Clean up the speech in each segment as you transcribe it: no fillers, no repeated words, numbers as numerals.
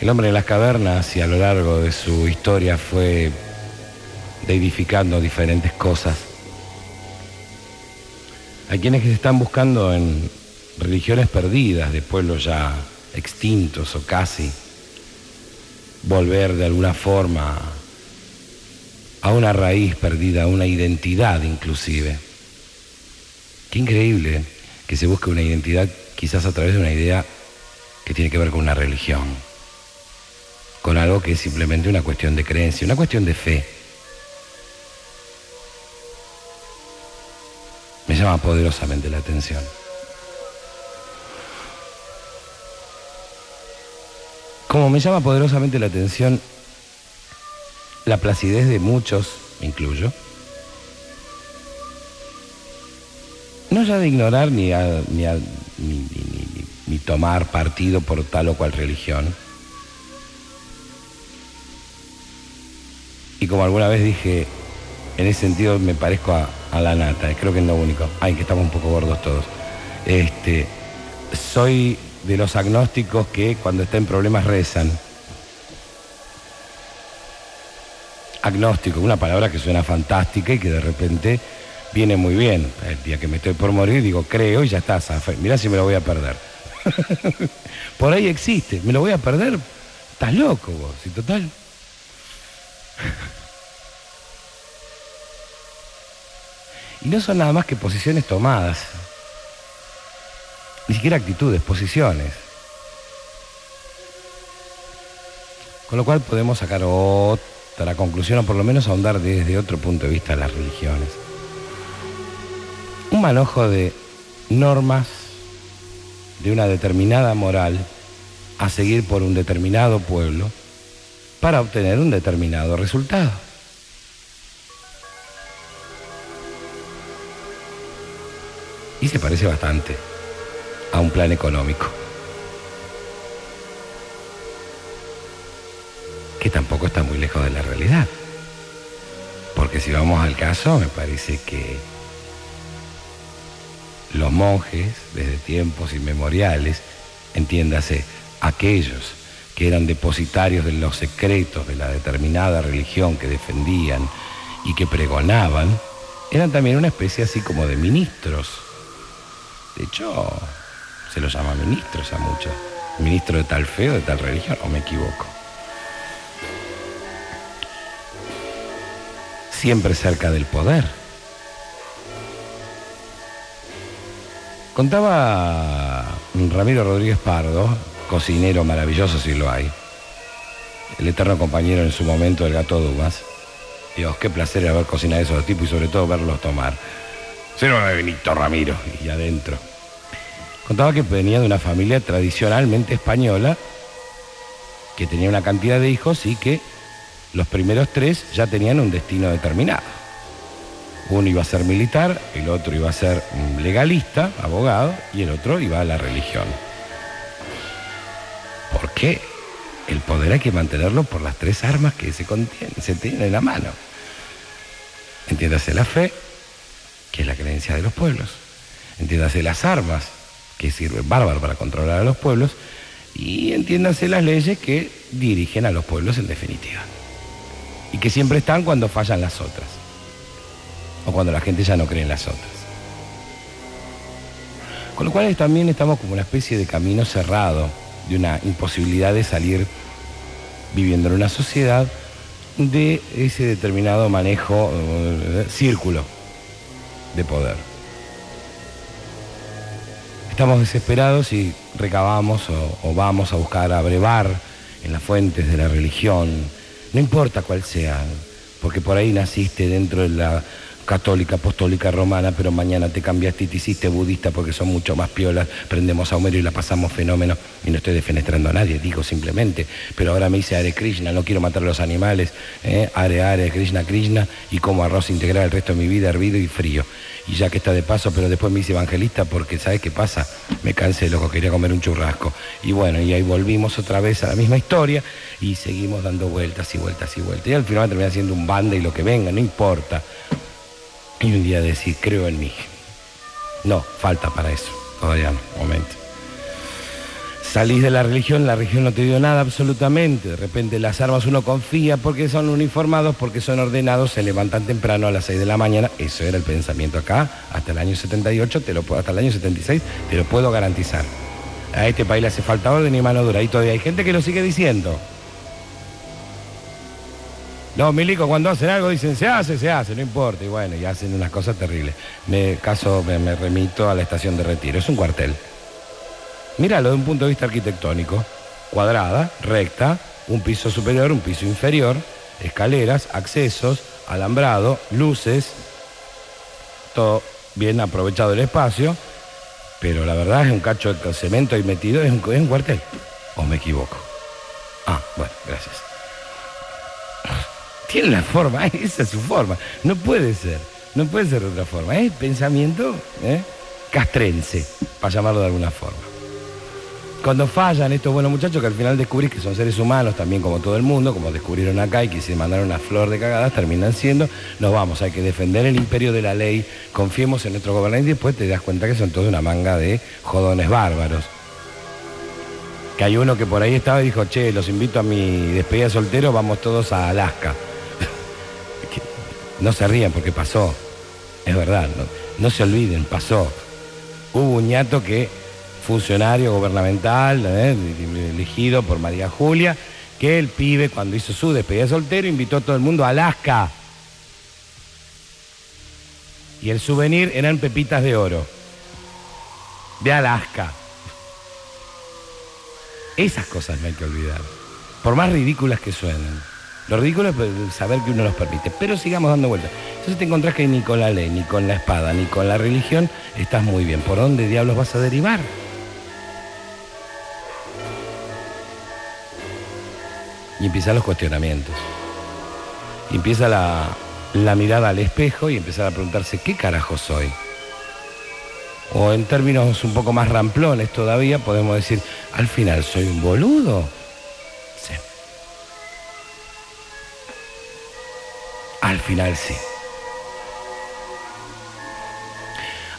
El hombre en las cavernas y a lo largo de su historia fue deidificando diferentes cosas. Hay quienes que se están buscando en religiones perdidas de pueblos ya extintos o casi, volver de alguna forma a una raíz perdida, a una identidad inclusive. Qué increíble que se busque una identidad quizás a través de una idea que tiene que ver con una religión, con algo que es simplemente una cuestión de creencia, una cuestión de fe. Me llama poderosamente la atención. Como me llama poderosamente la atención la placidez de muchos, me incluyo, no ya de ignorar ni tomar partido por tal o cual religión. Y como alguna vez dije, en ese sentido me parezco a la nata, creo que es lo único. Ay, que estamos un poco gordos todos. Soy de los agnósticos que cuando está en problemas rezan. Agnóstico, una palabra que suena fantástica y que de repente viene muy bien. El día que me estoy por morir digo, creo y ya está. Mirá si me lo voy a perder. Por ahí existe, ¿me lo voy a perder? Estás loco vos, y total. Y no son nada más que posiciones tomadas. Ni siquiera actitudes, posiciones. Con lo cual podemos sacar otra conclusión, o por lo menos ahondar desde otro punto de vista las religiones. Un manojo de normas de una determinada moral a seguir por un determinado pueblo para obtener un determinado resultado. Y se parece bastante a un plan económico, que tampoco está muy lejos de la realidad. Porque si vamos al caso, me parece que los monjes, desde tiempos inmemoriales, entiéndase, aquellos que eran depositarios de los secretos de la determinada religión que defendían y que pregonaban, eran también una especie así como de ministros. De hecho, se los llama ministros a muchos. Ministro de tal fe o de tal religión, ¿o me equivoco? Siempre cerca del poder. Contaba Ramiro Rodríguez Pardo, cocinero maravilloso si lo hay, el eterno compañero en su momento del Gato Dumas. Dios, qué placer era ver cocinar a esos tipos y sobre todo verlos tomar. Cero de Benito Ramiro, y adentro. Contaba que venía de una familia tradicionalmente española, que tenía una cantidad de hijos y que los primeros 3 ya tenían un destino determinado. Uno iba a ser militar, el otro iba a ser legalista, abogado, y el otro iba a la religión. ¿Por qué? El poder hay que mantenerlo por las 3 armas que se tienen en la mano. Entiéndase la fe, que es la creencia de los pueblos. Entiéndase las armas, que sirven bárbaro para controlar a los pueblos. Y entiéndase las leyes que dirigen a los pueblos en definitiva. Y que siempre están cuando fallan las otras. O cuando la gente ya no cree en las otras. Con lo cual también estamos como una especie de camino cerrado, de una imposibilidad de salir viviendo en una sociedad de ese determinado manejo, círculo de poder. Estamos desesperados y recabamos o vamos a buscar abrevar en las fuentes de la religión, no importa cuál sea, porque por ahí naciste dentro de la católica, apostólica, romana, pero mañana te cambiaste y te hiciste budista porque son mucho más piolas, prendemos a Homero y la pasamos fenómeno, y no estoy defenestrando a nadie, digo simplemente, pero ahora me hice Hare Krishna, no quiero matar a los animales, Hare Krishna Krishna, y como arroz integral el resto de mi vida hervido y frío, y ya que está de paso, pero después me hice evangelista porque, ¿sabes qué pasa? Me cansé, loco, quería comer un churrasco, y bueno, y ahí volvimos otra vez a la misma historia, y seguimos dando vueltas y vueltas y vueltas, y al final terminé haciendo un banda y lo que venga, no importa. Y un día decir, creo en mí. No, falta para eso. Todavía no, momento. salís de la religión no te dio nada absolutamente, de repente las armas uno confía porque son uniformados, porque son ordenados, se levantan temprano a las 6 de la mañana, eso era el pensamiento acá, hasta el año 78, hasta el año 76, te lo puedo garantizar. A este país le hace falta orden y mano dura, y todavía hay gente que lo sigue diciendo. Los milicos cuando hacen algo dicen se hace, no importa, y bueno, y hacen unas cosas terribles. Me remito a la estación de Retiro, es un cuartel. Míralo de un punto de vista arquitectónico, cuadrada, recta, un piso superior, un piso inferior, escaleras, accesos, alambrado, luces, todo bien aprovechado el espacio, pero la verdad es un cacho de cemento ahí metido, es un cuartel. ¿O me equivoco? Ah, bueno, gracias. Tiene la forma, esa es su forma. No puede ser de otra forma. Es pensamiento castrense, para llamarlo de alguna forma. Cuando fallan estos buenos muchachos, que al final descubrís que son seres humanos también como todo el mundo, como descubrieron acá y que se mandaron una flor de cagadas, terminan siendo, nos vamos, hay que defender el imperio de la ley, confiemos en nuestros gobernantes y después te das cuenta que son toda una manga de jodones bárbaros. Que hay uno que por ahí estaba y dijo, che, los invito a mi despedida de soltero, vamos todos a Alaska. No se rían porque pasó, es verdad, no se olviden, pasó. Hubo un ñato que, funcionario gubernamental, elegido por María Julia, que el pibe cuando hizo su despedida de soltero invitó a todo el mundo a Alaska. Y el souvenir eran pepitas de oro, de Alaska. Esas cosas no hay que olvidar, por más ridículas que suenen. Lo ridículo es saber que uno los permite, pero sigamos dando vueltas. Entonces te encontrás que ni con la ley, ni con la espada, ni con la religión estás muy bien. ¿Por dónde diablos vas a derivar? Y empiezan los cuestionamientos. Y empieza la mirada al espejo y empezar a preguntarse, ¿qué carajo soy? O en términos un poco más ramplones todavía, podemos decir, al final, ¿soy un boludo? Sí. Al final sí.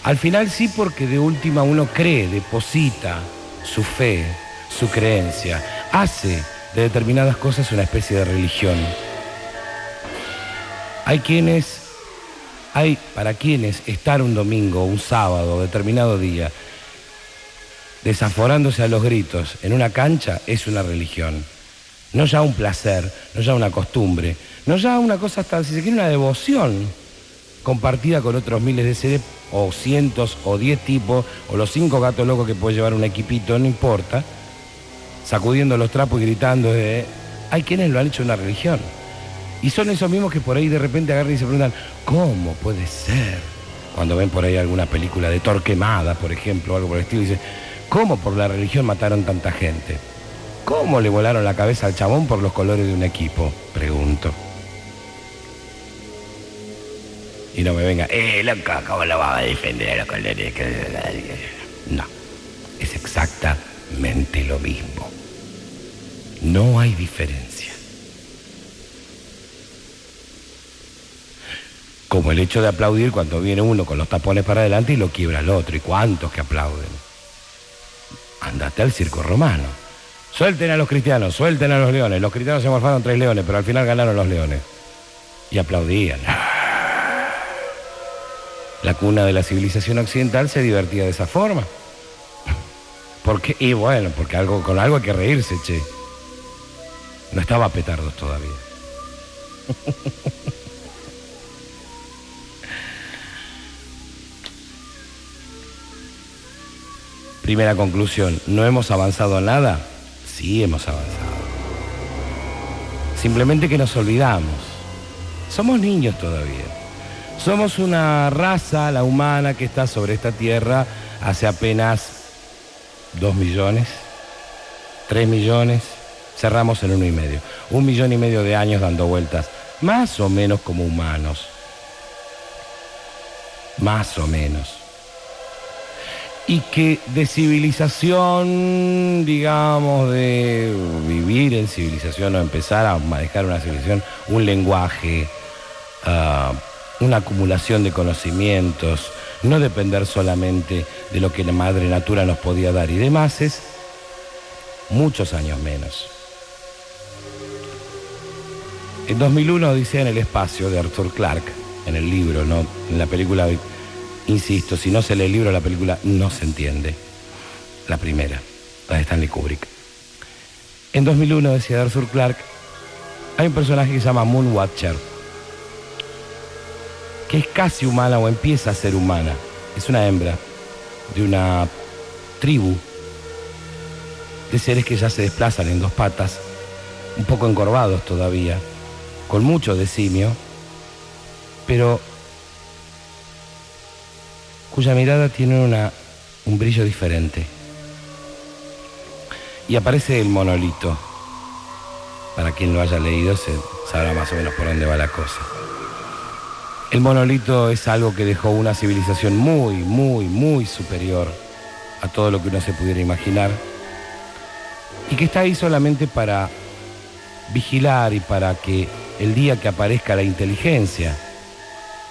Al final sí, porque de última uno cree, deposita su fe, su creencia, hace de determinadas cosas una especie de religión. Para quienes estar un domingo, un sábado, determinado día, desaforándose a los gritos en una cancha es una religión. No ya un placer, no ya una costumbre, no ya una cosa hasta, si se quiere, una devoción compartida con otros miles de seres, o cientos, o 10 tipos, o los 5 gatos locos que puede llevar un equipito, no importa, sacudiendo los trapos y gritando. Hay quienes lo han hecho una religión. Y son esos mismos que por ahí de repente agarran y se preguntan, ¿cómo puede ser? Cuando ven por ahí alguna película de Torquemada, por ejemplo, o algo por el estilo, y dicen, ¿cómo por la religión mataron tanta gente? ¿Cómo le volaron la cabeza al chabón por los colores de un equipo? Pregunto. Y no me venga, loco, ¿cómo lo va a defender a los colores? No, es exactamente lo mismo. No hay diferencia. Como el hecho de aplaudir cuando viene uno con los tapones para adelante y lo quiebra el otro. ¿Y cuántos que aplauden? Andate al circo romano. Suelten a los cristianos, suelten a los leones. Los cristianos se morfaron 3 leones, pero al final ganaron los leones. Y aplaudían. La cuna de la civilización occidental se divertía de esa forma. ¿Por qué? Y bueno, porque con algo hay que reírse, che. No estaba petardos todavía. Primera conclusión, ¿no hemos avanzado nada? Sí hemos avanzado. Simplemente que nos olvidamos. Somos niños todavía. Somos una raza, la humana, que está sobre esta tierra hace apenas 2 millones, 3 millones, cerramos en 1,5. 1,5 millones de años dando vueltas, más o menos como humanos. Más o menos. Y que de civilización, digamos, de vivir en civilización o empezar a manejar una civilización, un lenguaje, una acumulación de conocimientos, no depender solamente de lo que la madre natura nos podía dar y demás, muchos años menos. En 2001, Odisea en el espacio, de Arthur Clarke, en el libro, no en la película, insisto, si no se lee el libro, la película no se entiende. La primera, la de Stanley Kubrick. En 2001, decía Arthur Clarke, hay un personaje que se llama Moonwatcher, que es casi humana o empieza a ser humana. Es una hembra de una tribu de seres que ya se desplazan en dos patas, un poco encorvados todavía, con mucho de simio, pero cuya mirada tiene un brillo diferente. Y aparece el monolito. Para quien lo haya leído se sabrá más o menos por dónde va la cosa. El monolito es algo que dejó una civilización muy, muy, muy superior a todo lo que uno se pudiera imaginar, y que está ahí solamente para vigilar y para que el día que aparezca la inteligencia,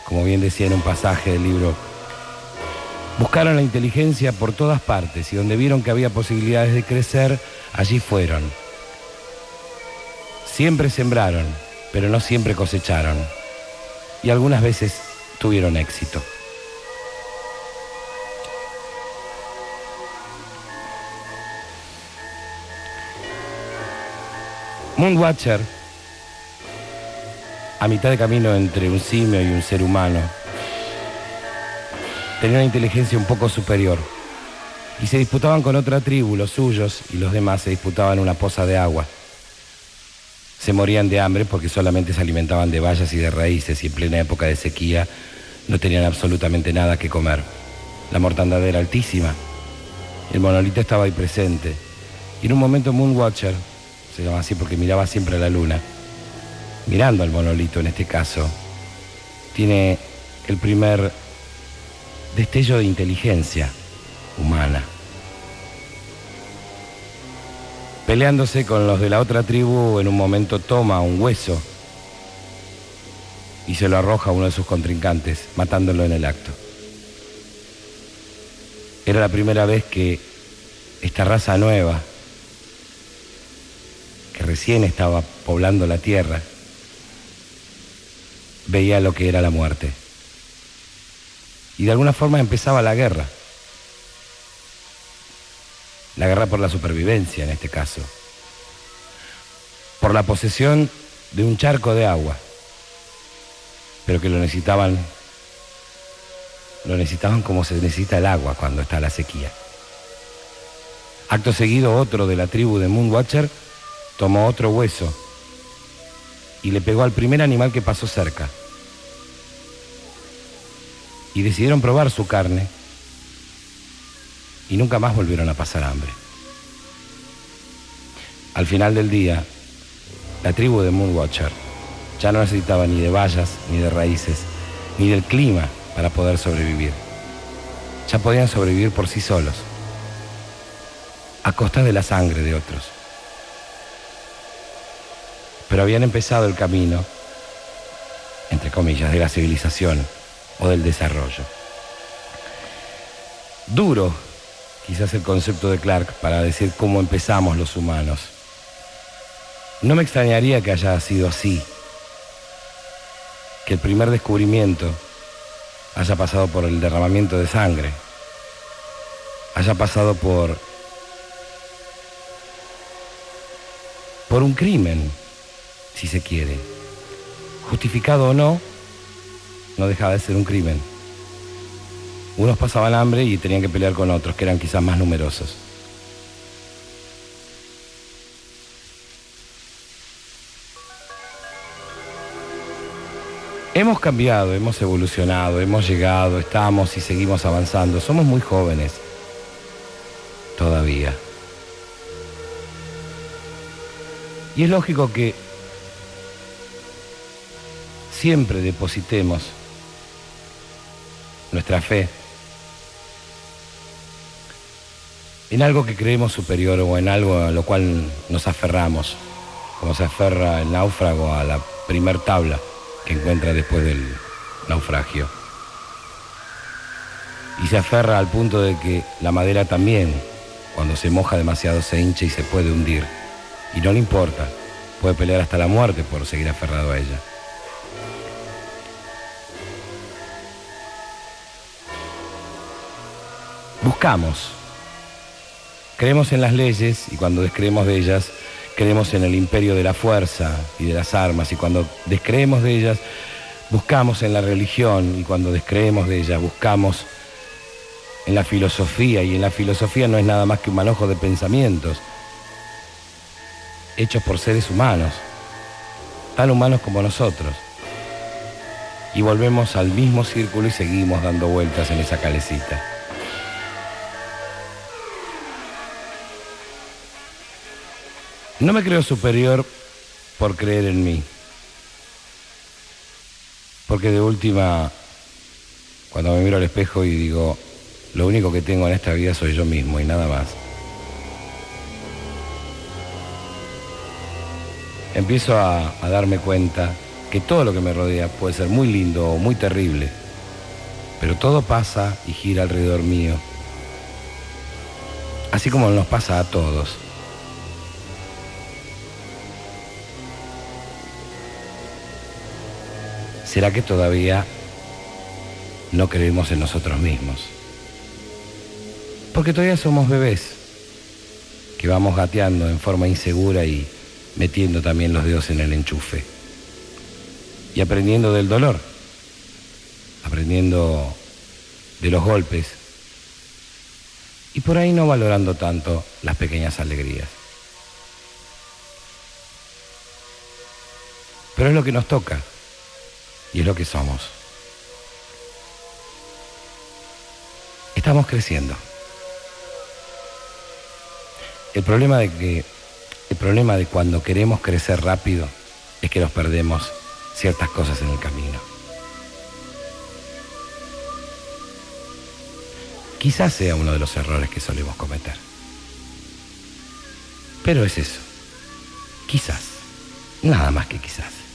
como bien decía en un pasaje del libro, buscaron la inteligencia por todas partes y donde vieron que había posibilidades de crecer, allí fueron. Siempre sembraron, pero no siempre cosecharon. Y algunas veces tuvieron éxito. Moonwatcher, a mitad de camino entre un simio y un ser humano, tenía una inteligencia un poco superior y se disputaban con otra tribu, los suyos y los demás se disputaban una poza de agua. Se morían de hambre porque solamente se alimentaban de bayas y de raíces y en plena época de sequía no tenían absolutamente nada que comer. La mortandad era altísima. El monolito estaba ahí presente y en un momento Moonwatcher, se llama así porque miraba siempre a la luna, mirando al monolito en este caso, tiene el primer destello de inteligencia humana. Peleándose con los de la otra tribu, en un momento toma un hueso y se lo arroja a uno de sus contrincantes, matándolo en el acto. Era la primera vez que esta raza nueva, que recién estaba poblando la tierra, veía lo que era la muerte. Y de alguna forma empezaba la guerra. La guerra por la supervivencia, en este caso. Por la posesión de un charco de agua. Pero que lo necesitaban como se necesita el agua cuando está la sequía. Acto seguido, otro de la tribu de Moonwatcher tomó otro hueso y le pegó al primer animal que pasó cerca. Y decidieron probar su carne y nunca más volvieron a pasar hambre. Al final del día, la tribu de Moonwatcher ya no necesitaba ni de bayas, ni de raíces, ni del clima para poder sobrevivir. Ya podían sobrevivir por sí solos, a costa de la sangre de otros. Pero habían empezado el camino, entre comillas, de la civilización o del desarrollo. Duro, quizás el concepto de Clarke para decir cómo empezamos los humanos. No me extrañaría que haya sido así, que el primer descubrimiento haya pasado por el derramamiento de sangre, haya pasado por un crimen, si se quiere. Justificado o no, no dejaba de ser un crimen. Unos pasaban hambre y tenían que pelear con otros, que eran quizás más numerosos. Hemos cambiado, hemos evolucionado, hemos llegado, estamos y seguimos avanzando. Somos muy jóvenes todavía. Y es lógico que siempre depositemos nuestra fe en algo que creemos superior o en algo a lo cual nos aferramos, como se aferra el náufrago a la primer tabla que encuentra después del naufragio. Y se aferra al punto de que la madera también Cuando se moja demasiado se hincha y se puede hundir. Y no le importa, puede pelear hasta la muerte por seguir aferrado a ella. Buscamos. Creemos en las leyes y cuando descreemos de ellas, creemos en el imperio de la fuerza y de las armas. Y cuando descreemos de ellas, buscamos en la religión. Y cuando descreemos de ellas, buscamos en la filosofía. Y en la filosofía no es nada más que un manojo de pensamientos hechos por seres humanos, tan humanos como nosotros. Y volvemos al mismo círculo y seguimos dando vueltas en esa calecita. No me creo superior por creer en mí. Porque de última, cuando me miro al espejo y digo, lo único que tengo en esta vida soy yo mismo y nada más. Empiezo a darme cuenta que todo lo que me rodea puede ser muy lindo o muy terrible, pero todo pasa y gira alrededor mío, así como nos pasa a todos. ¿Será que todavía no creemos en nosotros mismos? Porque todavía somos bebés, que vamos gateando en forma insegura y metiendo también los dedos en el enchufe. Y aprendiendo del dolor, aprendiendo de los golpes, y por ahí no valorando tanto las pequeñas alegrías. Pero es lo que nos toca. Y es lo que somos. Estamos creciendo. El problema de cuando queremos crecer rápido es que nos perdemos ciertas cosas en el camino. Quizás sea uno de los errores que solemos cometer. Pero es eso. Quizás. Nada más que quizás.